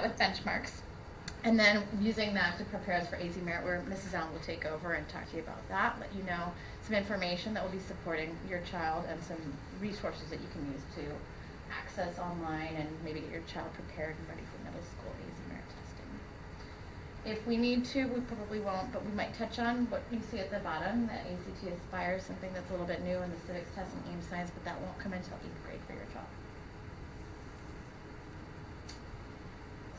with benchmarks, and then using that to prepare us for AZ Merit, where Mrs. Allen will take over and talk to you about that, let you know some information that will be supporting your child and some resources that you can use to access online and maybe get your child prepared and ready for middle school AZ Merit testing. If we need to, we probably won't, but we might touch on what you see at the bottom, that ACT Aspire, something that's a little bit new in the civics test and AIM Science, but that won't come until 8th grade for your child.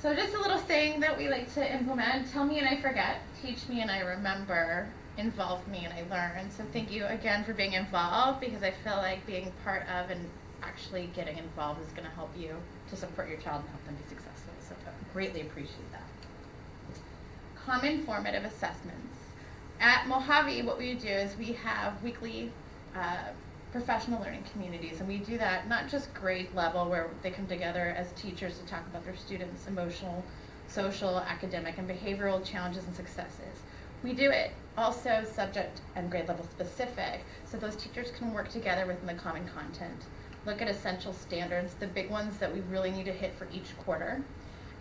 So just a little thing that we like to implement: tell me and I forget, teach me and I remember, involve me and I learn. So thank you again for being involved, because I feel like being part of and actually getting involved is going to help you to support your child and help them be successful. So I greatly appreciate that. Common formative assessments. At Mohave, what we do is we have weekly professional learning communities, and we do that not just grade level where they come together as teachers to talk about their students' emotional, social, academic, and behavioral challenges and successes. We do it also subject and grade level specific, so those teachers can work together within the common content, look at essential standards, the big ones that we really need to hit for each quarter,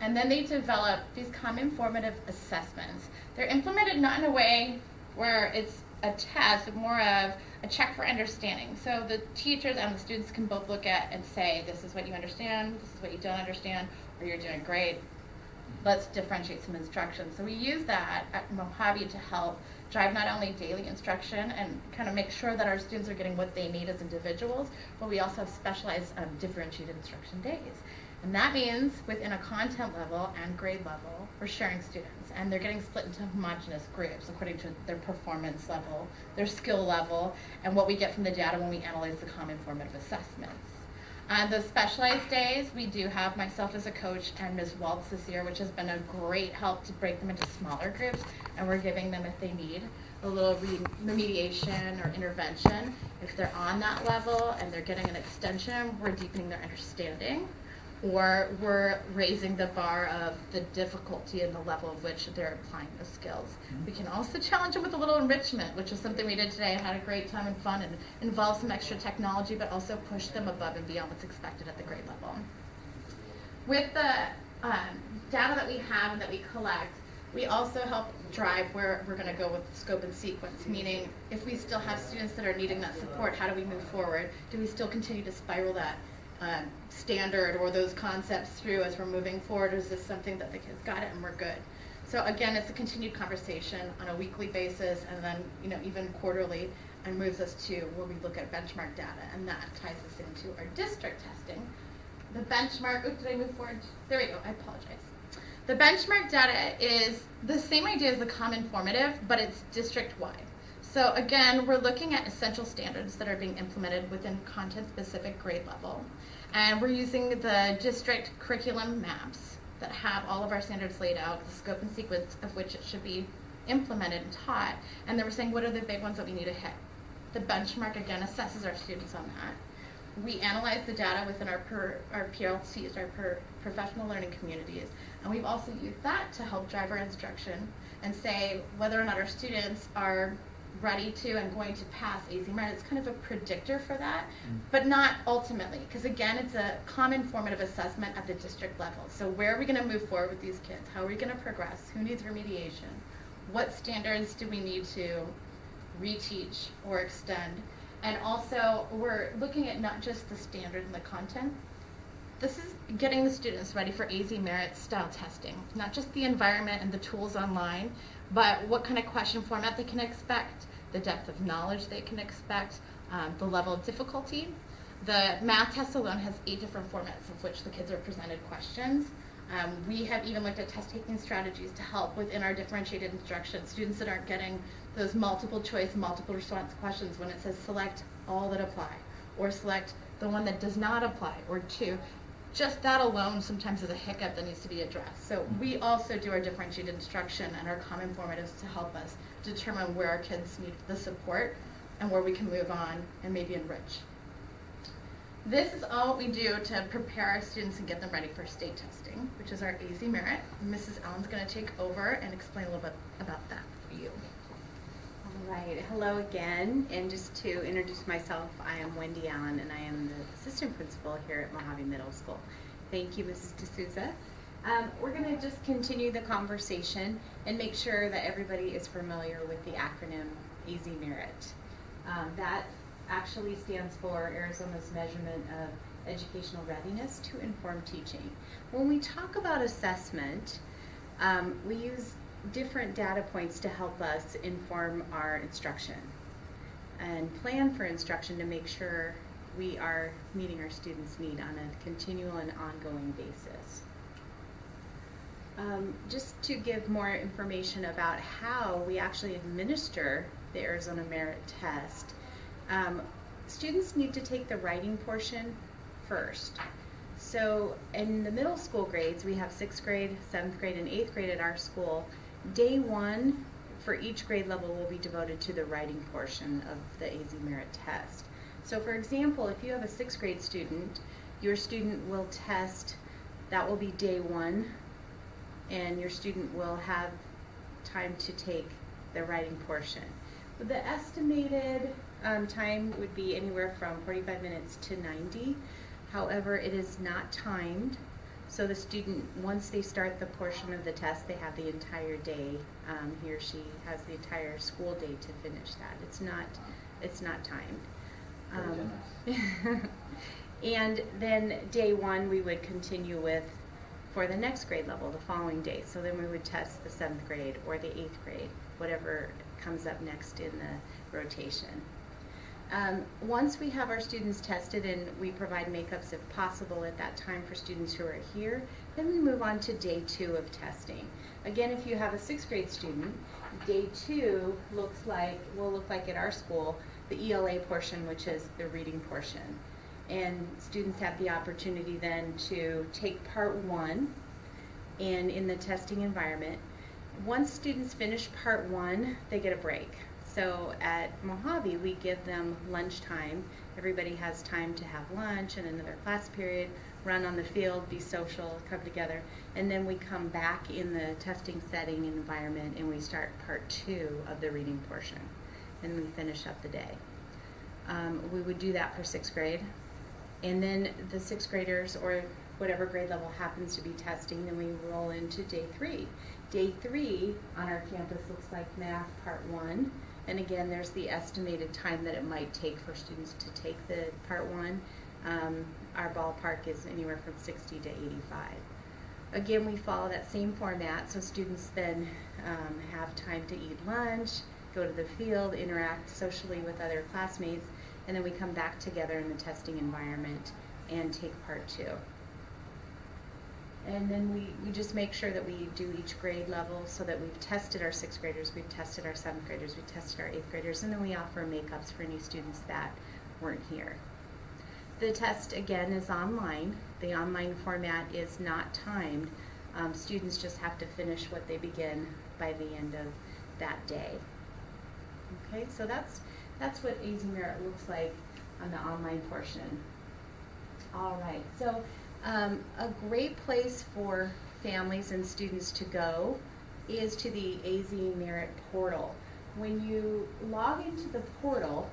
and then they develop these common formative assessments. They're implemented not in a way where it's a test, but more of a check for understanding. So the teachers and the students can both look at and say, this is what you understand, this is what you don't understand, or you're doing great. Let's differentiate some instruction. So we use that at Mohave to help drive not only daily instruction and kind of make sure that our students are getting what they need as individuals, but we also have specialized differentiated instruction days. And that means within a content level and grade level, we're sharing students, and they're getting split into homogeneous groups according to their performance level, their skill level, and what we get from the data when we analyze the common formative assessments. On the specialized days, we do have myself as a coach and Ms. Waltz this year, which has been a great help to break them into smaller groups, and we're giving them, if they need, a little remediation or intervention. If they're on that level and they're getting an extension, we're deepening their understanding, or we're raising the bar of the difficulty and the level of which they're applying the skills. We can also challenge them with a little enrichment, which is something we did today and had a great time and fun, and involve some extra technology, but also push them above and beyond what's expected at the grade level. With the data that we have and that we collect, we also help drive where we're going to go with scope and sequence, meaning if we still have students that are needing that support, how do we move forward? Do we still continue to spiral that standard or those concepts through as we're moving forward, or is this something that the kids got it and we're good? So again, it's a continued conversation on a weekly basis, and then even quarterly, and moves us to where we look at benchmark data, and that ties us into our district testing. The benchmark, did I move forward? There we go, I apologize. The benchmark data is the same idea as the common formative, but it's district-wide. So again, we're looking at essential standards that are being implemented within content-specific grade level. And we're using the district curriculum maps that have all of our standards laid out, the scope and sequence of which it should be implemented and taught. And then we're saying, what are the big ones that we need to hit? The benchmark, again, assesses our students on that. We analyze the data within our PLCs, our professional learning communities. And we've also used that to help drive our instruction and say whether or not our students are ready to and going to pass AZ Merit. It's kind of a predictor for that, but not ultimately, because again, it's a common formative assessment at the district level. So where are we going to move forward with these kids? How are we going to progress? Who needs remediation? What standards do we need to reteach or extend? And also, we're looking at not just the standard and the content. This is getting the students ready for AZ Merit style testing, not just the environment and the tools online, but what kind of question format they can expect, the depth of knowledge they can expect, the level of difficulty. The math test alone has 8 different formats of which the kids are presented questions. We have even looked at test-taking strategies to help within our differentiated instruction. Students that aren't getting those multiple choice, multiple response questions when it says select all that apply, or select the one that does not apply, or 2. Just that alone sometimes is a hiccup that needs to be addressed. So we also do our differentiated instruction and our common formatives to help us determine where our kids need the support and where we can move on and maybe enrich. This is all we do to prepare our students and get them ready for state testing, which is our AZ Merit. Mrs. Allen's going to take over and explain a little bit about that for you. All right, hello again, and just to introduce myself, I am Wendy Allen, and I am the assistant principal here at Mohave Middle School. Thank you, Mrs. D'Souza. We're going to just continue the conversation and make sure that everybody is familiar with the acronym AZ Merit. That actually stands for Arizona's Measurement of Educational Readiness to Inform Teaching. When we talk about assessment, we use different data points to help us inform our instruction and plan for instruction to make sure we are meeting our students' need on a continual and ongoing basis. Just to give more information about how we actually administer the Arizona Merit Test, students need to take the writing portion first. So in the middle school grades, we have 6th grade, 7th grade, and 8th grade at our school. Day 1 for each grade level will be devoted to the writing portion of the AZ Merit Test. So for example, if you have a 6th grade student, your student will test, that will be day 1, and your student will have time to take the writing portion. The estimated time would be anywhere from 45 minutes to 90. However, it is not timed, so the student, once they start the portion of the test, they have the entire day. He or she has the entire school day to finish that. It's not timed. And then day 1 we would continue with for the next grade level the following day. So then we would test the 7th grade or the 8th grade, whatever comes up next in the rotation. Once we have our students tested and we provide makeups if possible at that time for students who are here, then we move on to day 2 of testing. Again, if you have a 6th grade student, day 2 will look like at our school the ELA portion, which is the reading portion. And students have the opportunity then to take part 1 and in the testing environment. Once students finish part 1, they get a break. So at Mohave, we give them lunchtime. Everybody has time to have lunch and another class period, run on the field, be social, come together, and then we come back in the testing setting and environment and we start part 2 of the reading portion, and we finish up the day. We would do that for 6th grade. And then the 6th graders, or whatever grade level happens to be testing, then we roll into day 3. Day 3 on our campus looks like math part 1. And again, there's the estimated time that it might take for students to take the part 1. Our ballpark is anywhere from 60 to 85. Again, we follow that same format, so students then have time to eat lunch, go to the field, interact socially with other classmates, and then we come back together in the testing environment and take part 2. And then we just make sure that we do each grade level so that we've tested our 6th graders, we've tested our 7th graders, we've tested our 8th graders, and then we offer makeups for any students that weren't here. The test, again, is online. The online format is not timed. Students just have to finish what they begin by the end of that day. Okay, so that's what AZ Merit looks like on the online portion. All right, so a great place for families and students to go is to the AZ Merit portal. When you log into the portal,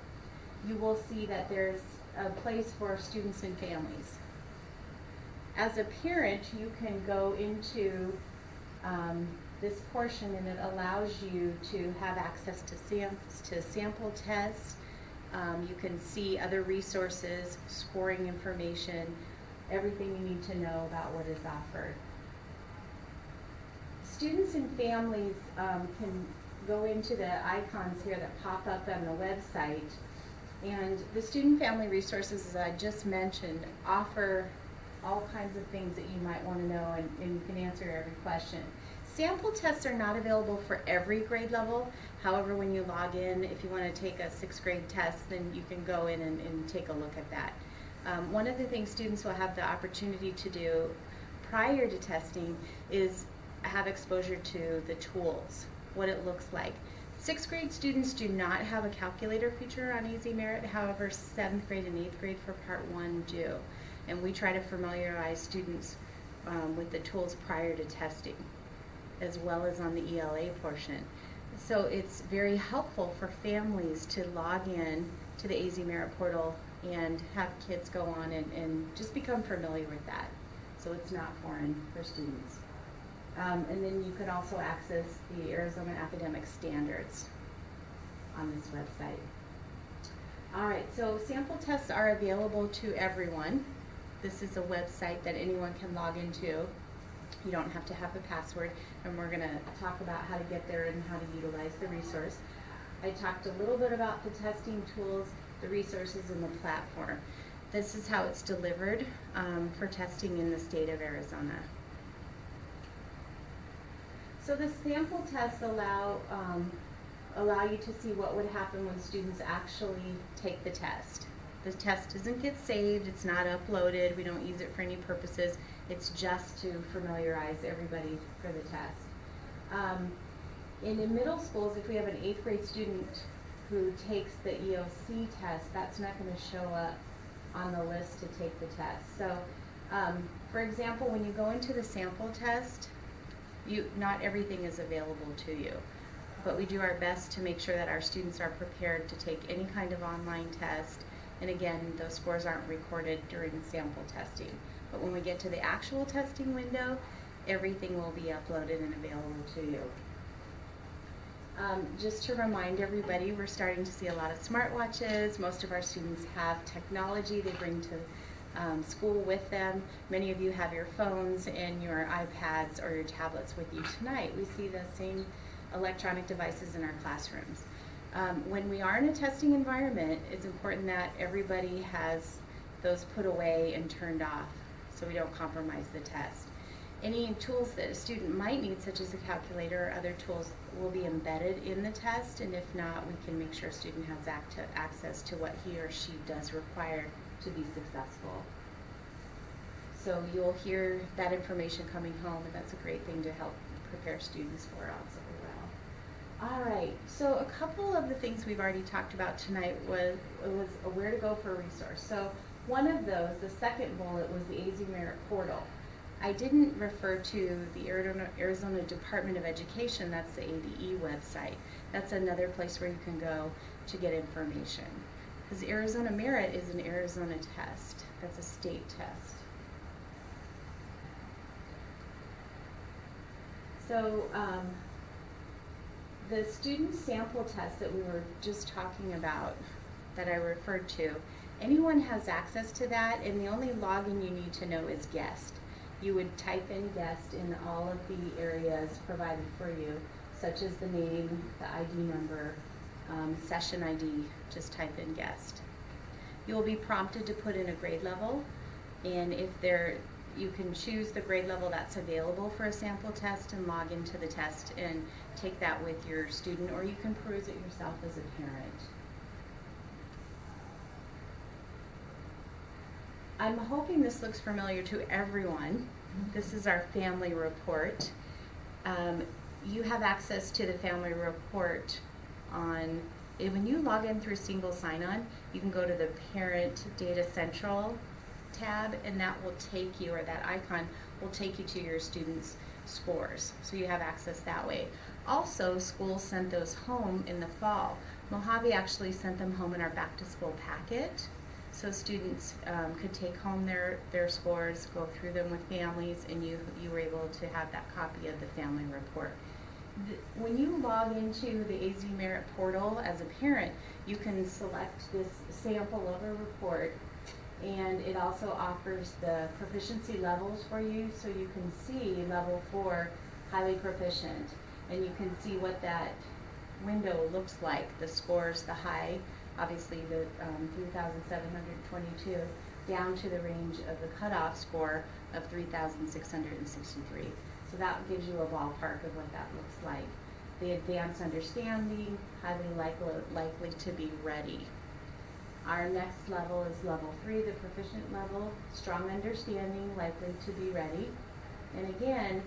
you will see that there's a place for students and families. As a parent, you can go into this portion and it allows you to have access to sample tests. You can see other resources, scoring information, everything you need to know about what is offered. Students and families can go into the icons here that pop up on the website, and the student family resources, as I just mentioned, offer all kinds of things that you might want to know, and you can answer every question. Sample tests are not available for every grade level. However, when you log in, if you want to take a 6th grade test, then you can go in and take a look at that. One of the things students will have the opportunity to do prior to testing is have exposure to the tools, what it looks like. 6th grade students do not have a calculator feature on AZ Merit, however 7th grade and 8th grade for part 1 do. And we try to familiarize students with the tools prior to testing, as well as on the ELA portion. So it's very helpful for families to log in to the AZ Merit portal and have kids go on and just become familiar with that. so it's not foreign for students. And then you can also access the Arizona Academic Standards on this website. All right, so sample tests are available to everyone. This is a website that anyone can log into. You don't have to have a password, and we're going to talk about how to get there and how to utilize the resource. I talked a little bit about the testing tools, the resources, and the platform. This is how it's delivered for testing in the state of Arizona. So the sample tests allow you to see what would happen when students actually take the test. The test doesn't get saved, it's not uploaded, we don't use it for any purposes, it's just to familiarize everybody for the test. In middle schools, if we have an 8th grade student who takes the EOC test, that's not going to show up on the list to take the test. So, for example, when you go into the sample test, not everything is available to you. But we do our best to make sure that our students are prepared to take any kind of online test. And again, those scores aren't recorded during sample testing. But when we get to the actual testing window, everything will be uploaded and available to you. Just to remind everybody, we're starting to see a lot of smartwatches. Most of our students have technology they bring to school with them. Many of you have your phones and your iPads or your tablets with you tonight. We see the same electronic devices in our classrooms. When we are in a testing environment, it's important that everybody has those put away and turned off so we don't compromise the test. Any tools that a student might need, such as a calculator or other tools, will be embedded in the test, and if not, we can make sure a student has access to what he or she does require to be successful. So you'll hear that information coming home, and that's a great thing to help prepare students for also well. All right, so a couple of the things we've already talked about tonight was where to go for a resource. So one of those, the second bullet, was the AZ Merit Portal. I didn't refer to the Arizona Department of Education, that's the ADE website. That's another place where you can go to get information. Because Arizona Merit is an Arizona test. That's a state test. So the student sample test that we were just talking about, that I referred to, anyone has access to that, and the only login you need to know is guest. You would type in guest in all of the areas provided for you, such as the name, the ID number, session ID, just type in guest. You will be prompted to put in a grade level, and you can choose the grade level that's available for a sample test and log into the test and take that with your student, or you can peruse it yourself as a parent. I'm hoping this looks familiar to everyone. This is our family report. You have access to the family report when you log in through single sign-on, you can go to the Parent Data Central tab, and that will take you, or that icon will take you to your students' scores. So you have access that way. Also, schools sent those home in the fall. Mohave actually sent them home in our back-to-school packet. So students could take home their scores, go through them with families, and you were able to have that copy of the family report. When you log into the AZ Merit portal as a parent, you can select this sample of a report, and it also offers the proficiency levels for you, so you can see level 4, highly proficient, and you can see what that window looks like, the scores, the high, obviously the 3,722, down to the range of the cutoff score of 3,663. So that gives you a ballpark of what that looks like. The advanced understanding, highly likely to be ready. Our next level is level 3, the proficient level, strong understanding, likely to be ready. And again,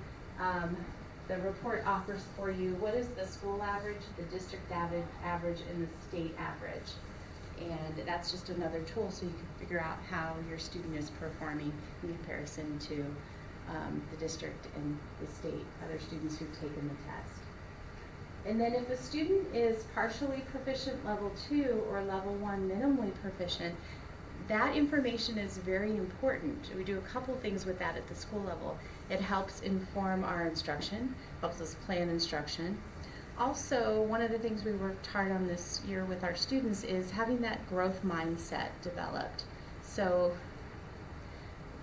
the report offers for you what is the school average, the district average, and the state average. And that's just another tool so you can figure out how your student is performing in comparison to the district and the state, other students who've taken the test. And then if a student is partially proficient level 2 or level 1 minimally proficient, that information is very important. We do a couple things with that at the school level. It helps inform our instruction, helps us plan instruction. Also, one of the things we worked hard on this year with our students is having that growth mindset developed. So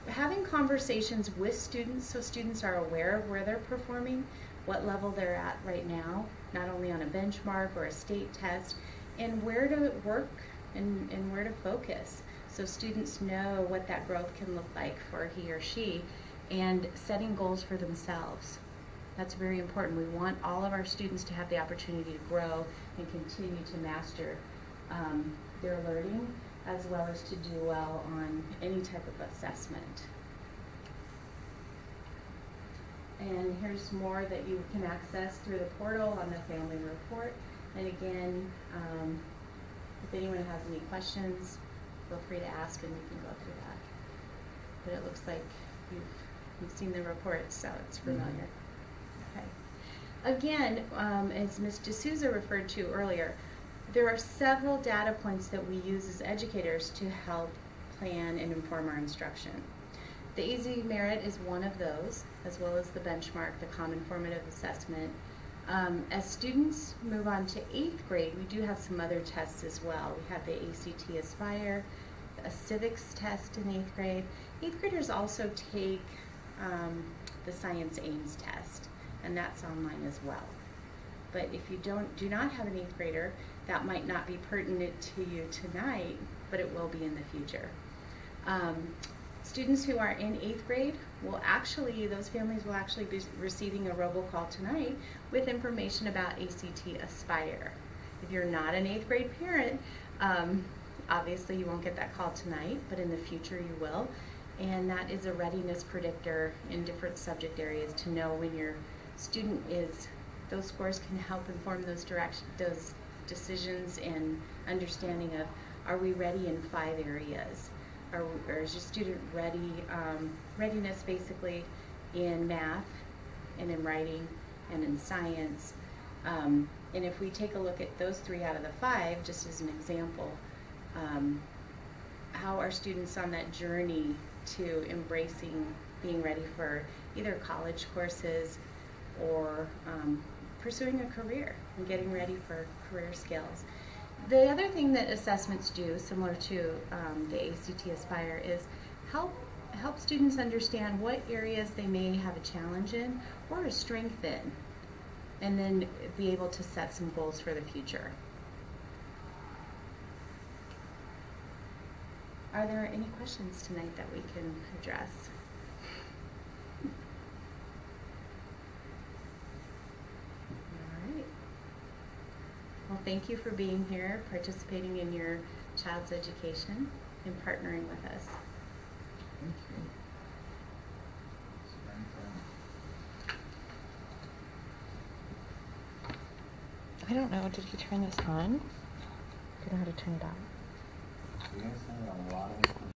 having conversations with students so students are aware of where they're performing, what level they're at right now, not only on a benchmark or a state test, and where to work and where to focus. So students know what that growth can look like for he or she, and setting goals for themselves. That's very important. We want all of our students to have the opportunity to grow and continue to master their learning, as well as to do well on any type of assessment. And here's more that you can access through the portal on the family report. And again, if anyone has any questions, feel free to ask and we can go through that. But it looks like you've seen the report, so it's familiar. Okay. Again, as Ms. D'Souza referred to earlier, there are several data points that we use as educators to help plan and inform our instruction. The AZ Merit is one of those, as well as the benchmark, the common formative assessment. As students move on to 8th grade, we do have some other tests as well. We have the ACT Aspire, a civics test in 8th grade. 8th graders also take the Science Aims test, and that's online as well. But if you do not have an 8th grader, that might not be pertinent to you tonight, but it will be in the future. Students who are in 8th grade will actually, those families will actually be receiving a robocall tonight with information about ACT Aspire. If you're not an 8th grade parent, obviously you won't get that call tonight, but in the future you will. And that is a readiness predictor in different subject areas to know when your student is, those scores can help inform those decisions and understanding of, are we ready in 5 areas? Or is your student ready, readiness basically in math and in writing and in science. And if we take a look at those 3 out of the 5, just as an example, how are students on that journey to embracing being ready for either college courses or pursuing a career and getting ready for career skills. The other thing that assessments do, similar to the ACT Aspire, is help students understand what areas they may have a challenge in or a strength in, and then be able to set some goals for the future. Are there any questions tonight that we can address? Well, thank you for being here, participating in your child's education, and partnering with us. Thank you. I don't know, did you turn this on? Do you know how to turn it off? You guys have a lot of